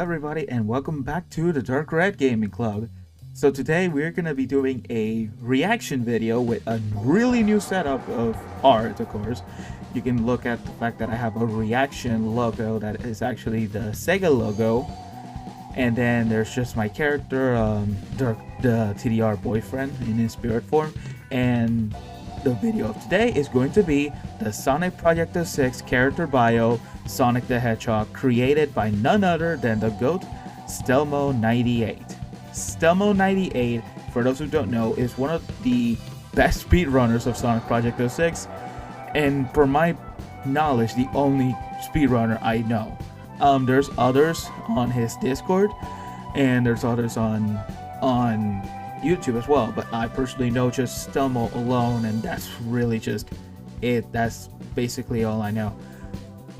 everybody, and welcome back to the Dark Red Gaming Club. So today we're going to be doing a reaction video with a really new setup of art, of course. You can look at the fact that I have a reaction logo that is actually the Sega logo. And then there's just my character, the TDR boyfriend in his spirit form. And the video of today is going to be the Sonic Project-06 character bio, Sonic the Hedgehog, created by none other than the GOAT, Stelmo98. Stelmo98, for those who don't know, is one of the best speedrunners of Sonic Project-06, and for my knowledge, the only speedrunner I know. There's others on his Discord, and there's others on YouTube as well, but I personally know just Stelmo alone, and that's really just it. That's basically all I know.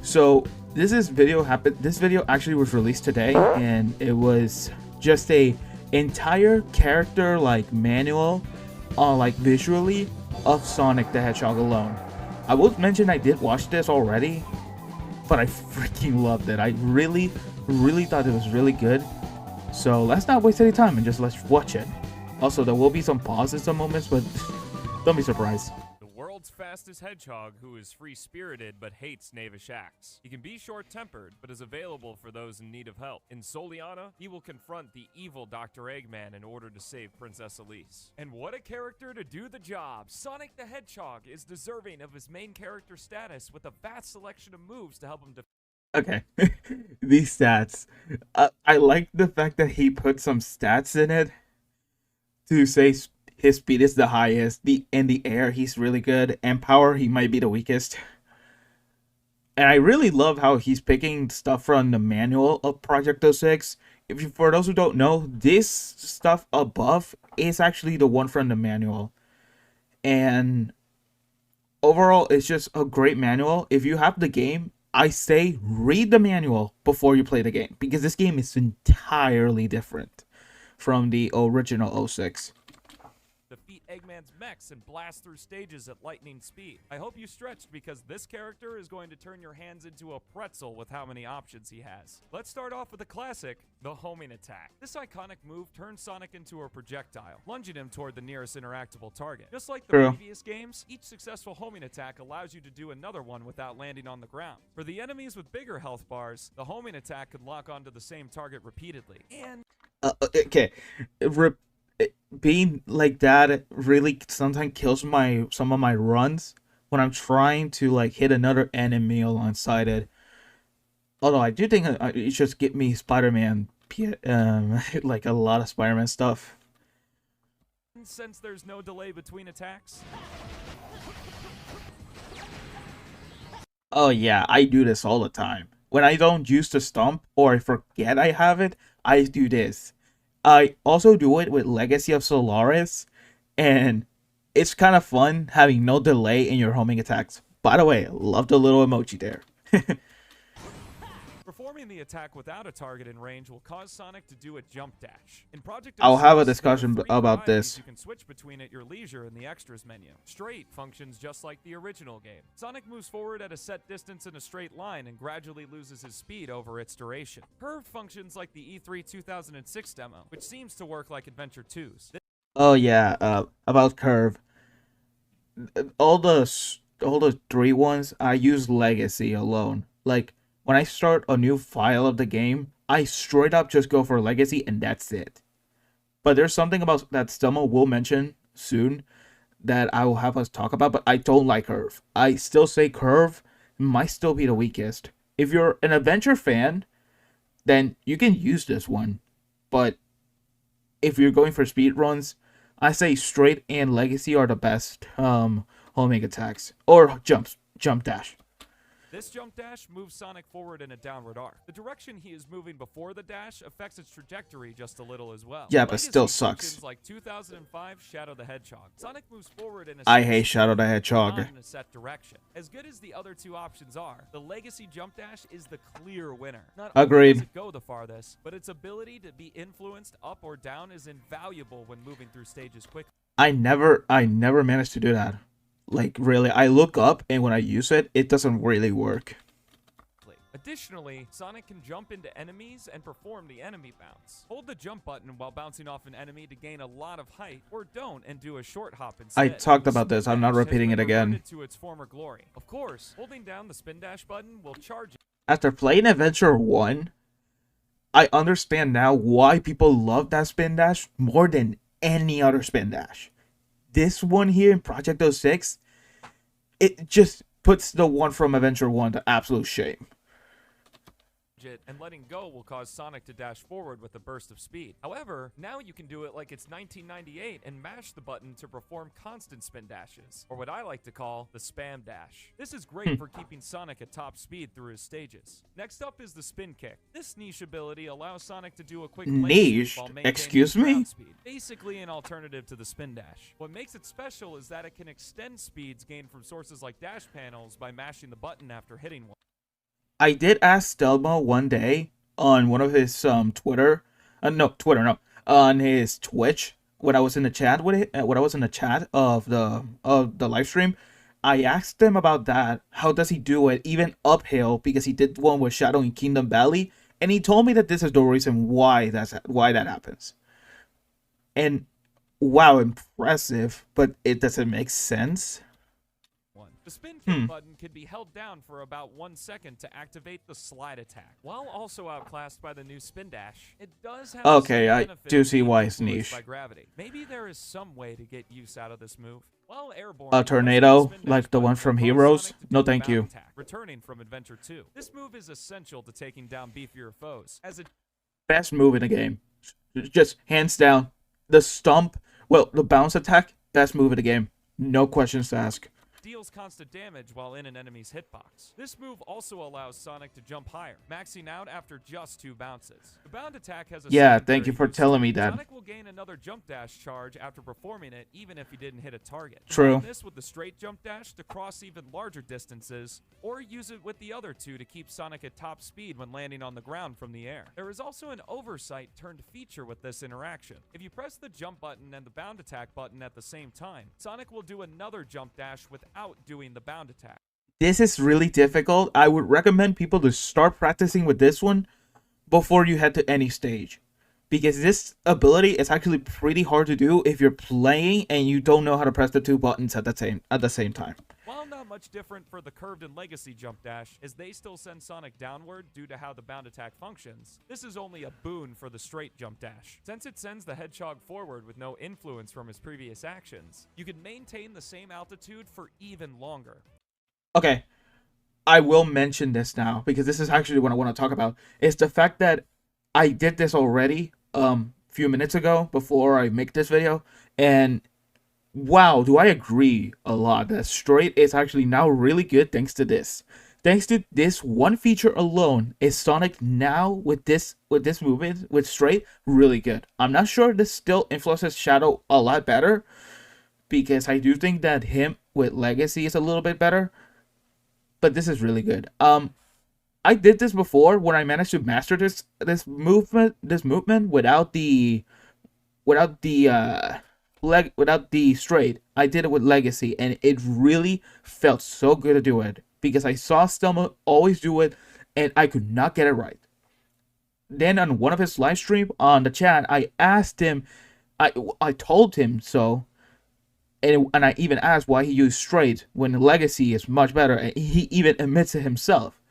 So this video actually was released today, and it was just a entire character like manual like visually of Sonic the Hedgehog alone. I will mention I did watch this already, but I freaking loved it. I really thought it was really good. So let's not waste any time and just let's watch it. Also, there will be some pauses some moments, but don't be surprised. The world's fastest hedgehog who is free-spirited but hates knavish acts. He can be short-tempered, but is available for those in need of help. In Soliana, he will confront the evil Dr. Eggman in order to save Princess Elise. And what a character to do the job! Sonic the Hedgehog is deserving of his main character status with a vast selection of moves to help him Okay, these stats. I like the fact that he put some stats in it to say his speed is the highest, in the air he's really good, and power he might be the weakest. And I really love how he's picking stuff from the manual of Project-06. For those who don't know, this stuff above is actually the one from the manual. And overall, it's just a great manual. If you have the game, I say read the manual before you play the game, because this game is entirely different from the original 06. defeat Eggman's mechs and blast through stages at lightning speed. I hope you stretched, because this character is going to turn your hands into a pretzel with how many options he has. Let's start off with the classic, the homing attack. This iconic move turns Sonic into a projectile, lunging him toward the nearest interactable target. Just like the previous games, each successful homing attack allows you to do another one without landing on the ground. For the enemies with bigger health bars, the homing attack can lock onto the same target repeatedly. And okay, being like that really sometimes kills some of my runs when I'm trying to like hit another enemy alongside it. Although I do think it just get me Spider-Man, like a lot of Spider-Man stuff. Since there's no delay between attacks. Oh yeah, I do this all the time. When I don't use the stump or I forget I have it, I do this. I also do it with Legacy of Solaris, and it's kind of fun having no delay in your homing attacks. By the way, love the little emoji there. Performing the attack without a target in range will cause Sonic to do a jump dash. In Project-06, I'll have a discussion about this. You can switch between at your leisure in the extras menu. Straight functions just like the original game. Sonic moves forward at a set distance in a straight line and gradually loses his speed over its duration. Curve functions like the E3 2006 demo, which seems to work like Adventure 2's. Oh yeah, about Curve. All the three ones, I use Legacy alone. Like, when I start a new file of the game, I straight up just go for Legacy and that's it. But there's something about that Stelmo will mention soon that I will have us talk about, but I don't like Curve. I still say Curve might still be the weakest. If you're an adventure fan, then you can use this one. But if you're going for speed runs, I say straight and Legacy are the best homing attacks. Or jump dash. This jump dash moves Sonic forward in a downward arc. The direction he is moving before the dash affects its trajectory just a little as well. Yeah, but still sucks. Like 2005 Shadow the Hedgehog. Sonic moves forward in a I hate Shadow the Hedgehog. In a set direction. As good as the other two options are, the Legacy jump dash is the clear winner. Not Agreed. only does it go the farthest, but its ability to be influenced up or down is invaluable when moving through stages quickly. I never managed to do that. Like, really, I look up and when I use it, it doesn't really work. Additionally, Sonic can jump into enemies and perform the enemy bounce. Hold the jump button while bouncing off an enemy to gain a lot of height, or don't and do a short hop instead. I talked The about this. spin I'm not dash has repeating been it again. reverted to its former glory. Of course, holding down the spin dash button will charge. After playing Adventure 1, I understand now why people love that spin dash more than any other spin dash. This one here in Project-06, it just puts the one from Adventure 1 to absolute shame. And letting go will cause Sonic to dash forward with a burst of speed. However, now you can do it like it's 1998 and mash the button to perform constant spin dashes, or what I like to call the spam dash. This is great for keeping Sonic at top speed through his stages. Next up is the spin kick. This niche ability allows Sonic to do a quick niche? while maintaining Excuse me? ground speed, basically an alternative to the spin dash. What makes it special is that it can extend speeds gained from sources like dash panels by mashing the button after hitting one. I did ask Stelmo one day on one of his Twitter, on his Twitch when I was in the chat with it, when I was in the chat of the live stream. I asked him about that. How does he do it, even uphill? Because he did one with Shadow in Kingdom Valley, and he told me that this is the reason why that happens. And wow, impressive, but it doesn't make sense. The spin kick button can be held down for about 1 second to activate the slide attack. While also outclassed by the new spin dash, it does have okay, I do see why it's niche. By gravity. Maybe there is some way to get use out of this move. While airborne, a tornado like the one from Heroes? No, thank you. Attack, returning from Adventure 2. This move is essential to taking down beefier foes. As a best move in the game, just hands down. The stomp, well, the bounce attack, best move in the game. No questions to ask. Deals constant damage while in an enemy's hitbox. This move also allows Sonic to jump higher, maxing out after just 2 bounces. The bound attack has a thank you for telling me that. Sonic will gain another jump dash charge after performing it, even if he didn't hit a target. True. Combine this with the straight jump dash to cross even larger distances, or use it with the other 2 to keep Sonic at top speed when landing on the ground from the air. There is also an oversight turned feature with this interaction. If you press the jump button and the bound attack button at the same time, Sonic will do another jump dash without doing the bound attack. This is really difficult. I would recommend people to start practicing with this one before you head to any stage, because this ability is actually pretty hard to do if you're playing and you don't know how to press the 2 buttons at the same time. While not much different for the curved and legacy jump dash, as they still send Sonic downward due to how the bound attack functions, this is only a boon for the straight jump dash. Since it sends the hedgehog forward with no influence from his previous actions, you can maintain the same altitude for even longer. Okay, I will mention this now because this is actually what I want to talk about. Is the fact that I did this already few minutes ago before I make this video, and wow, do I agree a lot that straight is actually now really good thanks to this. Thanks to this one feature alone, is Sonic now with this movement with straight really good. I'm not sure this still influences Shadow a lot better, because I do think that him with Legacy is a little bit better, but this is really good. I did this before when I managed to master this movement without the straight. I did it with Legacy, and it really felt so good to do it because I saw Stelmo always do it, and I could not get it right. Then on one of his live stream on the chat, I asked him, I told him so, and I even asked why he used straight when Legacy is much better, and he even admits it himself.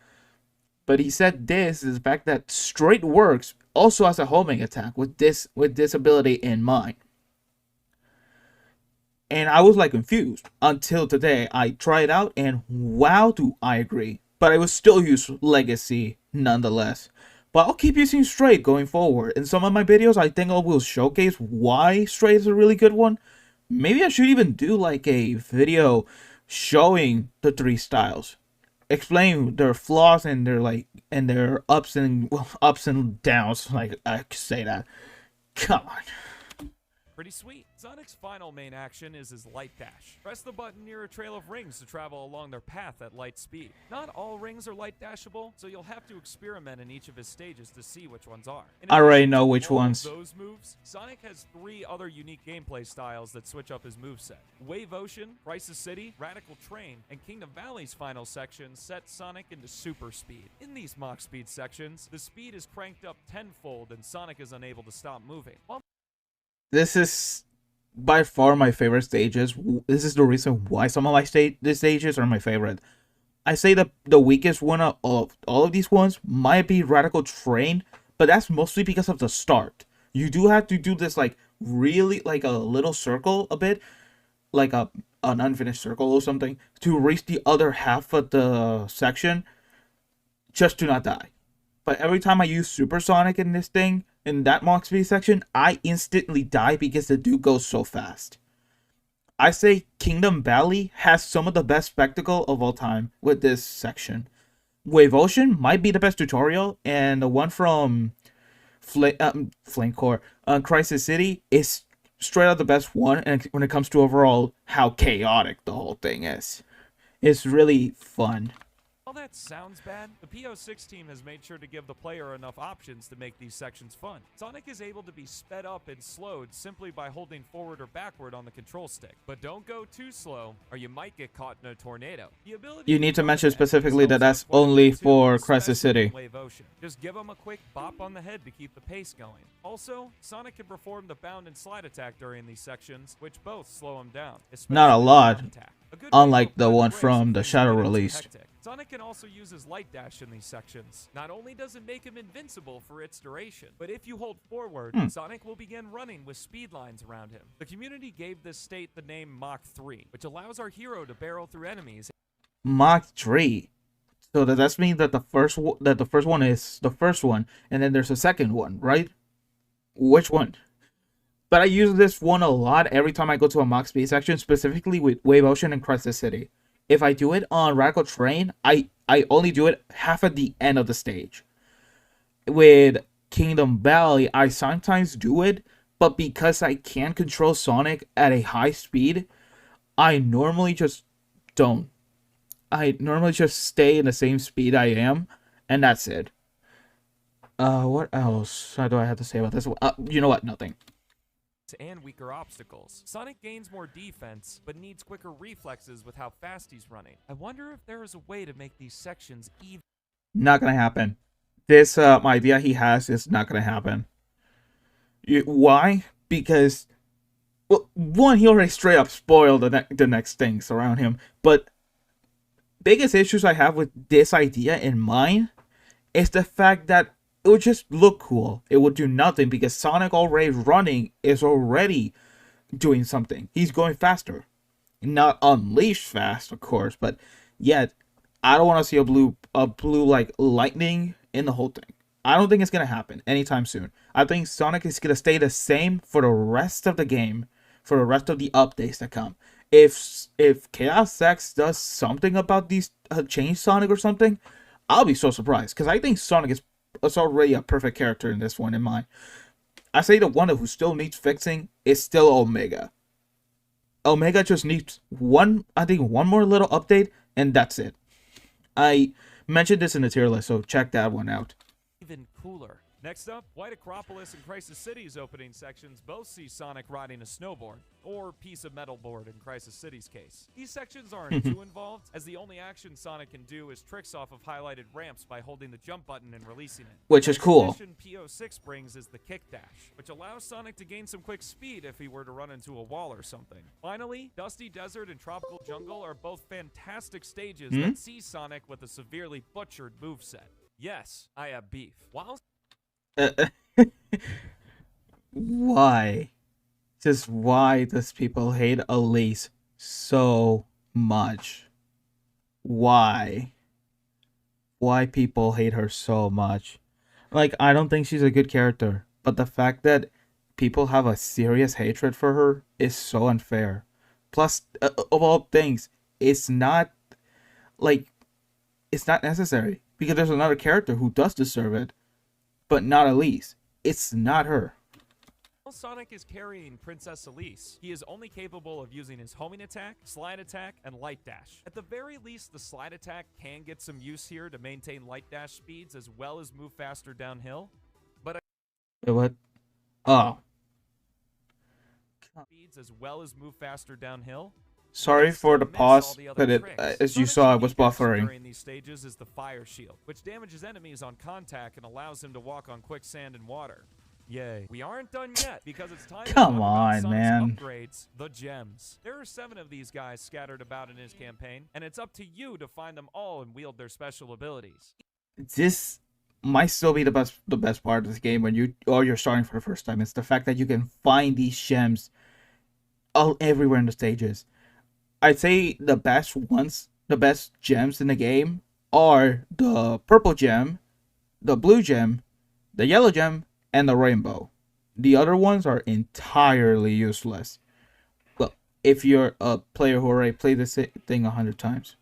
But he said this is the fact that straight works also as a homing attack with this ability in mind. And I was like confused until today. I tried it out, and wow, do I agree. But I will still use Legacy nonetheless. But I'll keep using straight going forward. In some of my videos, I think I will showcase why straight is a really good one. Maybe I should even do like a video showing the 3 styles, explain their flaws and their ups and downs. Like I could say that. Come on. Pretty sweet. Sonic's final main action is his light dash. Press the button near a trail of rings to travel along their path at light speed. Not all rings are light dashable, so you'll have to experiment in each of his stages to see which ones are. I already know which ones. Those moves, Sonic has 3 other unique gameplay styles that switch up his moveset. Wave Ocean, Crisis City, Radical Train, and Kingdom Valley's final section set Sonic into super speed. In these Mach speed sections, the speed is cranked up tenfold and Sonic is unable to stop moving. This is by far my favorite stages. This is the reason why some of my the stages are my favorite. I say the weakest one of all of these ones might be Radical Train, but that's mostly because of the start. You do have to do this like really like a little circle a bit, like an unfinished circle or something, to reach the other half of the section, just to not die. But every time I use Supersonic in this thing, in that Mach speed section, I instantly die because the dude goes so fast. I say Kingdom Valley has some of the best spectacle of all time with this section. Wave Ocean might be the best tutorial, and the one from Flame Core, Crisis City is straight out the best one. And when it comes to overall how chaotic the whole thing is, it's really fun. While that sounds bad, the P06 team has made sure to give the player enough options to make these sections fun. Sonic is able to be sped up and slowed simply by holding forward or backward on the control stick. But don't go too slow, or you might get caught in a tornado. You need to mention specifically that that's only for Crisis City. Wave Ocean. Just give them a quick bop on the head to keep the pace going. Also, Sonic can perform the bound and slide attack during these sections, which both slow him down. Not a lot, unlike the one from the Shadow release. Sonic can also use his light dash in these sections. Not only does it make him invincible for its duration, but if you hold forward, Sonic will begin running with speed lines around him. The community gave this state the name Mach 3, which allows our hero to barrel through enemies. Mach 3. So does that mean that the first one is the first one, and then there's a second one, right? Which one? But I use this one a lot every time I go to a Mach speed section, specifically with Wave Ocean and Crisis City. If I do it on Radical Train, I only do it half at the end of the stage. With Kingdom Valley, I sometimes do it, but because I can control Sonic at a high speed, I normally just don't. I normally just stay in the same speed I am, and that's it. What else do I have to say about this? You know what? Nothing. And weaker obstacles. Sonic gains more defense, but needs quicker reflexes with how fast he's running. I wonder if there is a way to make these sections even. Not gonna happen. This idea he has is not gonna happen. Why? Because, well, one, he already straight up spoiled the next things around him. But biggest issues I have with this idea in mind is the fact that it would just look cool. It would do nothing because Sonic already running is already doing something. He's going faster. Not unleashed fast, of course, but yet I don't want to see a blue like lightning in the whole thing. I don't think it's gonna happen anytime soon. I think Sonic is gonna stay the same for the rest of the game, for the rest of the updates that come. If Chaos X does something about these change Sonic or something, I'll be so surprised because I think Sonic is already a perfect character in this one in mind. I say the one who still needs fixing is still Omega. Omega just needs one more little update, and that's it. I mentioned this in the tier list, so check that one out. Even cooler. Next up, White Acropolis and Crisis City's opening sections both see Sonic riding a snowboard, or piece of metal board in Crisis City's case. These sections aren't too involved, as the only action Sonic can do is tricks off of highlighted ramps by holding the jump button and releasing it. Which is cool. The addition P06 brings is the kick dash, which allows Sonic to gain some quick speed if he were to run into a wall or something. Finally, Dusty Desert and Tropical Jungle are both fantastic stages that see Sonic with a severely butchered moveset. Yes, I have beef. Why? Just why does people hate Elise so much? Why? Why people hate her so much? Like, I don't think she's a good character, but the fact that people have a serious hatred for her is so unfair. Plus, of all things, it's not necessary because there's another character who does deserve it. But not Elise. It's not her. Sonic is carrying Princess Elise, he is only capable of using his homing attack, slide attack, and light dash. At the very least, the slide attack can get some use here to maintain light dash speeds as well as move faster downhill. But Wait, what? Oh. Speeds as well as move faster downhill. Sorry for the pause, but as you saw, I was buffering. During these stages is the fire shield, which damages enemies on contact and allows him to walk on quicksand and water. Yay. We aren't done yet, because it's time to talk about Sonic's upgrades, the gems. There are 7 of these guys scattered about in his campaign, and it's up to you to find them all and wield their special abilities. This might still be the best part of this game when you're starting for the first time. It's the fact that you can find these gems all everywhere in the stages. I'd say the best gems in the game are the purple gem, the blue gem, the yellow gem, and the rainbow. The other ones are entirely useless. Well, if you're a player who already played this thing 100 times.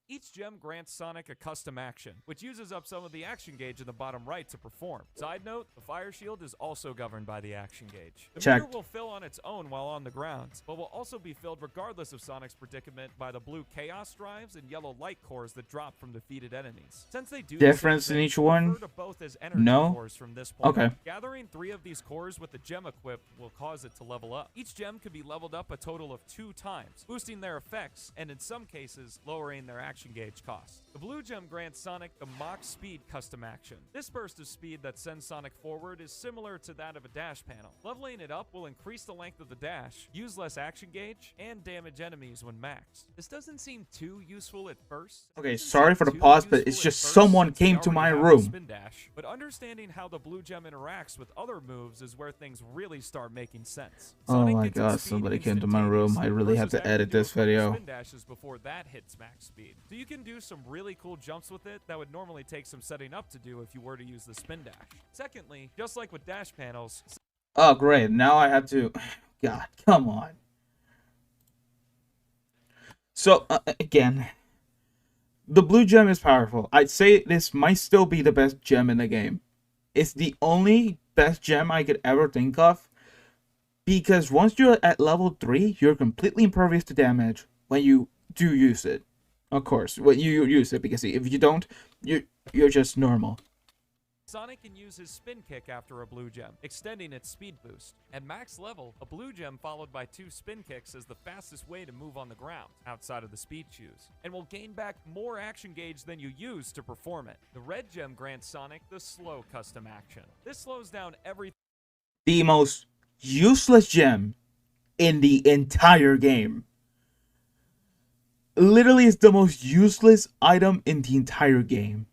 Each gem grants Sonic a custom action, which uses up some of the action gauge in the bottom right to perform. Side note, the fire shield is also governed by the action gauge. The meter will fill on its own while on the ground, but will also be filled regardless of Sonic's predicament by the blue chaos drives and yellow light cores that drop from defeated enemies. Since they do difference in each one? Both as energy cores from this point. Okay. Gathering 3 of these cores with the gem equipped will cause it to level up. Each gem can be leveled up a total of 2 times, boosting their effects and in some cases lowering their action gauge cost. The blue gem grants Sonic the Mach Speed custom action. This burst of speed that sends Sonic forward is similar to that of a dash panel. Leveling it up will increase the length of the dash, use less action gauge, and damage enemies when maxed. This doesn't seem too useful at first. Okay, sorry for the pause, but it's just someone came to my room. Spin dash, but understanding how the blue gem interacts with other moves is where things really start making sense. Oh my god, somebody came to my room. I really have to edit this video. Spin dashes before that hits max speed. So you can do some really cool jumps with it that would normally take some setting up to do if you were to use the spin dash. Secondly, just like with dash panels... Oh great, now I have to... God, come on. So, again, the blue gem is powerful. I'd say this might still be the best gem in the game. It's the only best gem I could ever think of, because once you're at level 3, you're completely impervious to damage when you do use it. Of course, when you use it, because if you don't, you're just normal. Sonic can use his spin kick after a blue gem, extending its speed boost. At max level, a blue gem followed by 2 spin kicks is the fastest way to move on the ground, outside of the speed shoes, and will gain back more action gauge than you use to perform it. The red gem grants Sonic the slow custom action. This slows down everything. The most useless gem in the entire game. Literally, it's the most useless item in the entire game.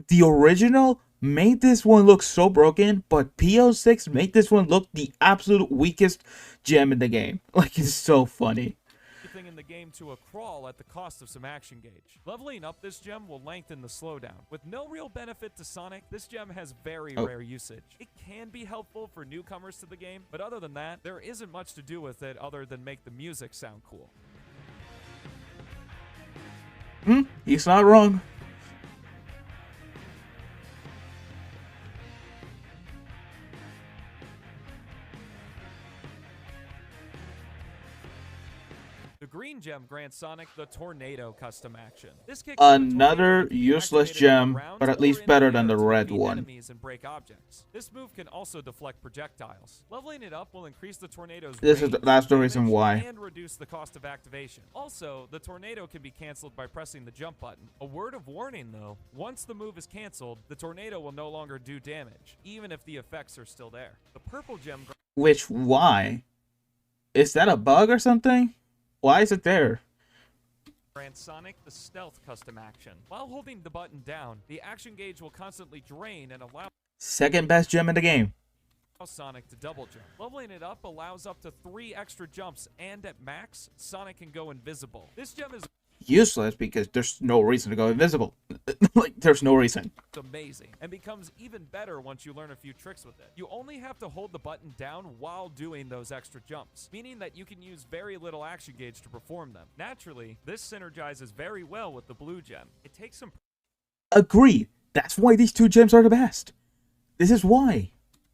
The original made this one look so broken, but P06 made this one look the absolute weakest gem in the game. Like, it's so funny. Everything in the game to a crawl at the cost of some action gauge. Leveling up this gem will lengthen the slowdown. With no real benefit to Sonic, this gem has very rare usage. It can be helpful for newcomers to the game, but other than that, there isn't much to do with it other than make the music sound cool. He's not wrong. The green gem grants Sonic the Tornado custom action. This kicks another useless gem, but at least better than the red one. Enemies and break objects. This move can also deflect projectiles. Leveling it up will increase the tornado's that's the reason why. And reduce the cost of activation. Also, the tornado can be canceled by pressing the jump button. A word of warning though, once the move is canceled, the tornado will no longer do damage, even if the effects are still there. The purple gem... Why? Is that a bug or something? Why is it there? Grants Sonic the stealth custom action. While holding the button down, the action gauge will constantly drain and allow... Second best gem in the game. Sonic to double jump. Leveling it up allows up to 3 extra jumps, and at max, Sonic can go invisible. This gem is... useless because there's no reason to go invisible. Like, there's no reason. It's amazing and becomes even better once you learn a few tricks with it. You only have to hold the button down while doing those extra jumps, meaning that you can use very little action gauge to perform them. Naturally, this synergizes very well with the blue gem. It takes some... Agreed. That's why these 2 gems are the best. This is why.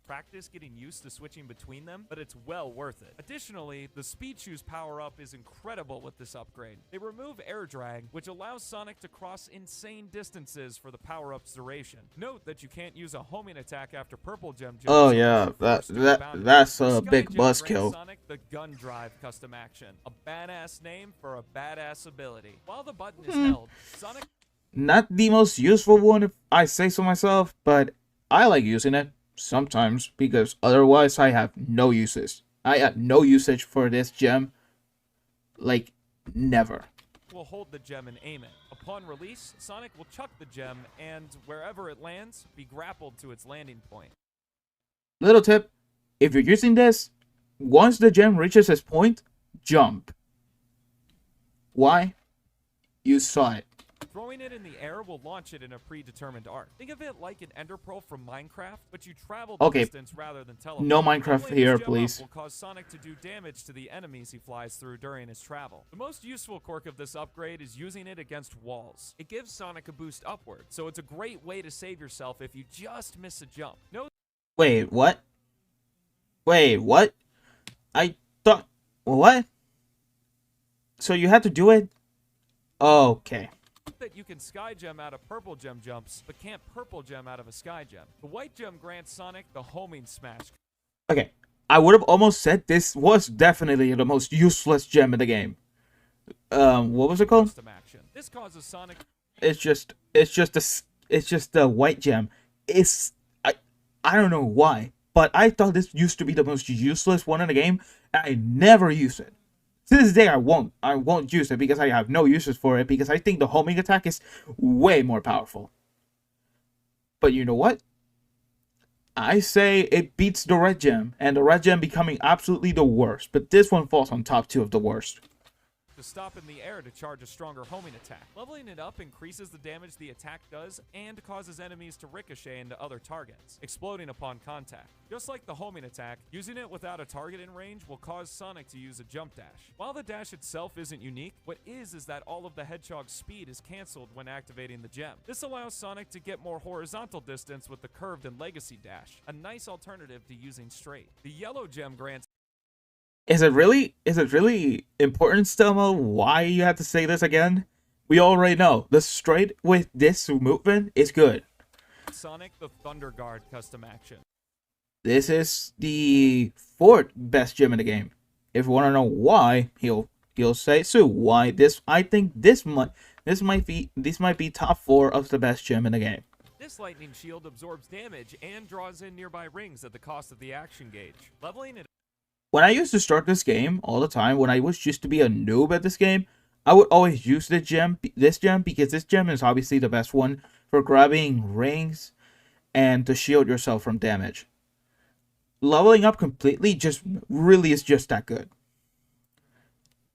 practice getting used to switching between them, but it's well worth it. Additionally, the Speed Shoes power-up is incredible with this upgrade. They remove air drag, which allows Sonic to cross insane distances for the power-up's duration. Note that you can't use a homing attack after Purple Gem jumps. Oh yeah, that's a big buzzkill. Sonic the Gun Drive custom action, a badass name for a badass ability. While the button is held, Sonic... Not the most useful one if I say so myself, but I like using it sometimes because otherwise I have no uses. I have no usage for this gem, like never. Will hold the gem and aim it. Upon release, Sonic will chuck the gem and wherever it lands, be grappled to its landing point. Little tip, if you're using this, once the gem reaches its point, jump. Why? You saw it. Throwing it in the air will launch it in a predetermined arc. Think of it like an ender pearl from Minecraft, but you travel the distance rather than teleport. No Minecraft here, please. Will cause Sonic to do damage to the enemies he flies through during his travel. The most useful quirk of this upgrade is using it against walls. It gives Sonic a boost upward, so it's a great way to save yourself if you just miss a jump. Wait, what? Wait, what? I thought... What? So you had to do it? Okay. That you can Sky Gem out of Purple Gem jumps, but can't Purple Gem out of a Sky Gem. The White Gem grants Sonic the homing smash. Okay, I would have almost said this was definitely the most useless gem in the game. What was it called? Action. This causes Sonic... It's just the White Gem. I don't know why, but I thought this used to be the most useless one in the game, and I never use it. To this day, I won't use it because I have no uses for it because I think the homing attack is way more powerful. But you know what? I say it beats the Red Gem, and the Red Gem becoming absolutely the worst. But this one falls on top 2 of the worst. To stop in the air to charge a stronger homing attack. Leveling it up increases the damage the attack does and causes enemies to ricochet into other targets, exploding upon contact. Just like the homing attack, using it without a target in range will cause Sonic to use a jump dash. While the dash itself isn't unique, what is that all of the Hedgehog's speed is cancelled when activating the gem. This allows Sonic to get more horizontal distance with the curved and legacy dash, a nice alternative to using straight. The yellow gem grants... Is it really important, Stelmo, why you have to say this again? We already know. The straight with this movement is good. Sonic the Thunder Guard custom action. This is the 4th best gem in the game. If you want to know why, he'll say so. Why this? I think this might be top 4 of the best gem in the game. This lightning shield absorbs damage and draws in nearby rings at the cost of the action gauge. Leveling it... When I used to start this game all the time, when I was used to be a noob at this game, I would always use this gem because this gem is obviously the best one for grabbing rings and to shield yourself from damage. Leveling up completely is just that good.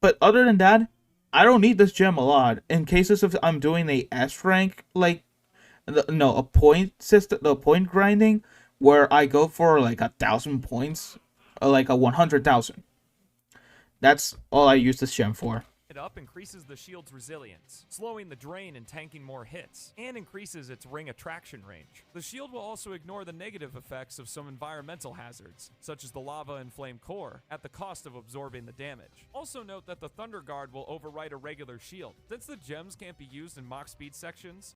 But other than that, I don't need this gem a lot. In cases of I'm doing a S rank, a point system, the point grinding, where I go for like 1,000 points. Like 100,000. That's all I use this gem for. It up increases the shield's resilience, slowing the drain and tanking more hits, and increases its ring attraction range. The shield will also ignore the negative effects of some environmental hazards, such as the lava and flame core, at the cost of absorbing the damage. Also note that the Thunder Guard will override a regular shield. Since the gems can't be used in mock speed sections,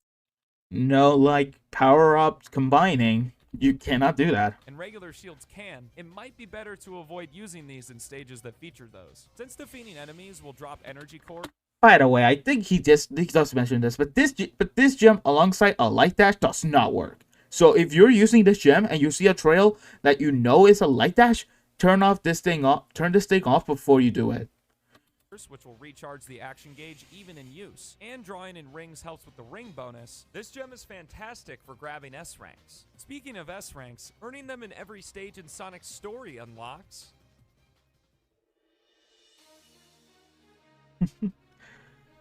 no, like power-ups combining, you cannot do that. And regular shields can, it might be better to avoid using these in stages that feature those. Since defeating enemies will drop energy core... By the way, I think he does mention this, but this gem alongside a light dash does not work. So if you're using this gem and you see a trail that you know is a light dash, turn this thing off before you do it. Which will recharge the action gauge even in use. And drawing in rings helps with the ring bonus. This gem is fantastic for grabbing S ranks. Speaking of S ranks, earning them in every stage in Sonic's story unlocks...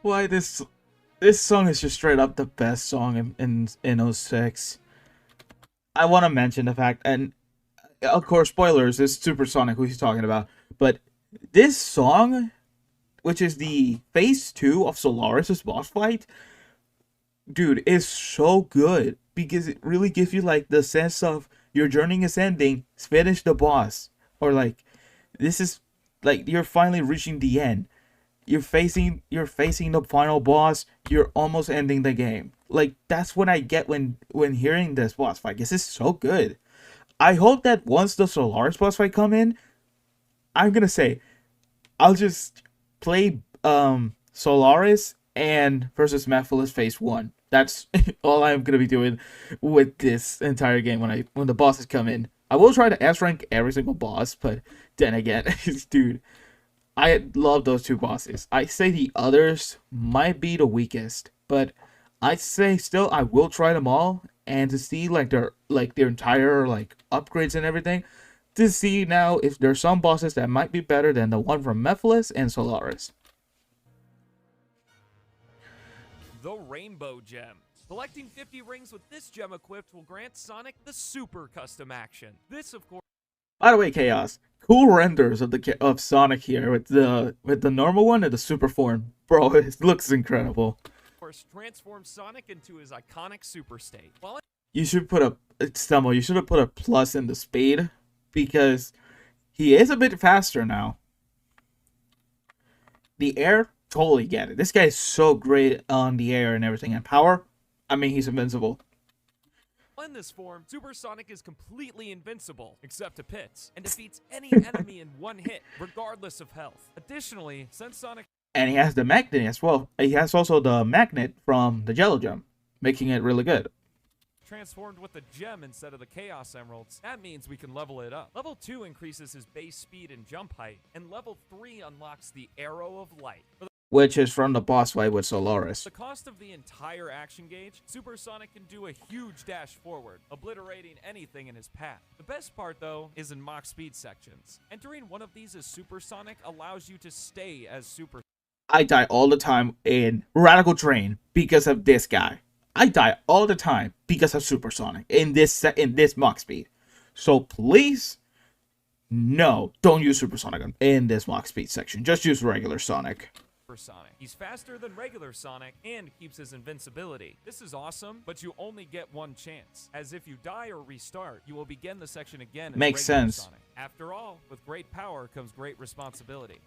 Why this song is just straight up the best song in 06. I want to mention the fact, and of course spoilers, it's Supersonic who he's talking about, but this song, which is the phase 2 of Solaris' boss fight, dude, is so good because it really gives you like the sense of your journey is ending, finish the boss. Or like, this is like you're finally reaching the end. You're facing the final boss. You're almost ending the game. Like, that's what I get when hearing this boss fight. This is so good. I hope that once the Solaris boss fight come in, I'm gonna say I'll just play Solaris and versus Mephiles phase 1. That's all I'm gonna be doing with this entire game when the bosses come in. I will try to S rank every single boss, but then again, dude, I love those two bosses. I say the others might be the weakest, but I'd say still I will try them all and to see like their entire like upgrades and everything, to see now if there's some bosses that might be better than the one from Mephiles and Solaris. The Rainbow Gem. Collecting 50 rings with this gem equipped will grant Sonic the super custom action. This, of course. By the way, Chaos, cool renders of Sonic here with the normal one and the super form. Bro, it looks incredible. Transforms Sonic into his iconic super state. While you should put a Stelmo, you should have put a plus in the speed because he is a bit faster now. The air, totally get it. This guy is so great on the air and everything. And power, I mean, he's invincible. in this form, Super Sonic is completely invincible, except to pits, and defeats any enemy in one hit, regardless of health. Additionally, since Sonic... And he has the magnet as well. He has also the magnet from the Jello Gem, making it really good. Transformed with the gem instead of the Chaos Emeralds, that means we can level it up. Level 2 increases his base speed and jump height, and level 3 unlocks the Arrow of Light. Which is from the boss fight with Solaris. The cost of the entire action gauge, Super Sonic can do a huge dash forward, obliterating anything in his path. The best part, though, is in Mach Speed sections. Entering one of these as Super Sonic allows you to stay as Super Sonic. I die all the time in Radical Train because of this guy. I die all the time because of Super Sonic in this Mach Speed. So please, no, don't use Super Sonic in this Mach Speed section. Just use regular Sonic. Sonic. He's faster than regular Sonic and keeps his invincibility. This is awesome, but you only get one chance, as if you die or restart, you will begin the section again as Makes regular sense. Sonic. After all, with great power comes great responsibility.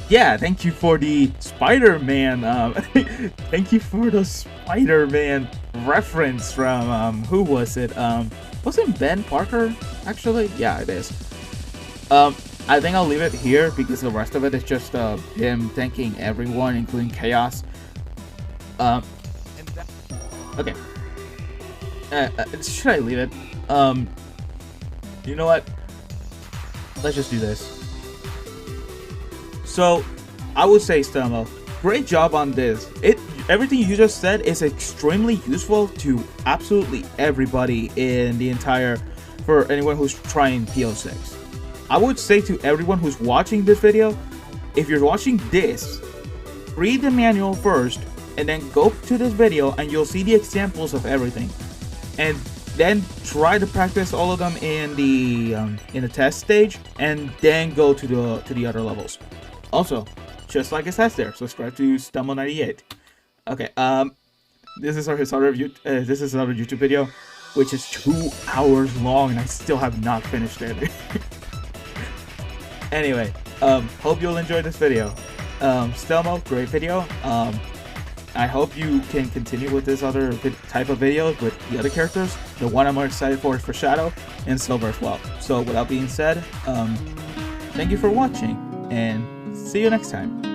Yeah, thank you for the Spider-Man, thank you for the Spider-Man reference from, who was it? Wasn't Ben Parker, actually? Yeah, it is. I think I'll leave it here because the rest of it is just him thanking everyone, including Chaos. Okay. Should I leave it? You know what? Let's just do this. So, I would say, Stelmo, great job on this. Everything you just said is extremely useful to absolutely everybody in the entire, for anyone who's trying P06. I would say to everyone who's watching this video, if you're watching this, read the manual first and then go to this video and you'll see the examples of everything. And then try to practice all of them in the test stage and then go to the other levels. Also, just like it says there, subscribe to Stelmo98. Okay, this is another YouTube video, which is 2 hours long and I still have not finished it. Anyway, hope you'll enjoy this video. Stelmo, great video. I hope you can continue with this other type of videos with the other characters. The one I'm more excited for is for Shadow and Silver as well. So with that being said, thank you for watching and see you next time.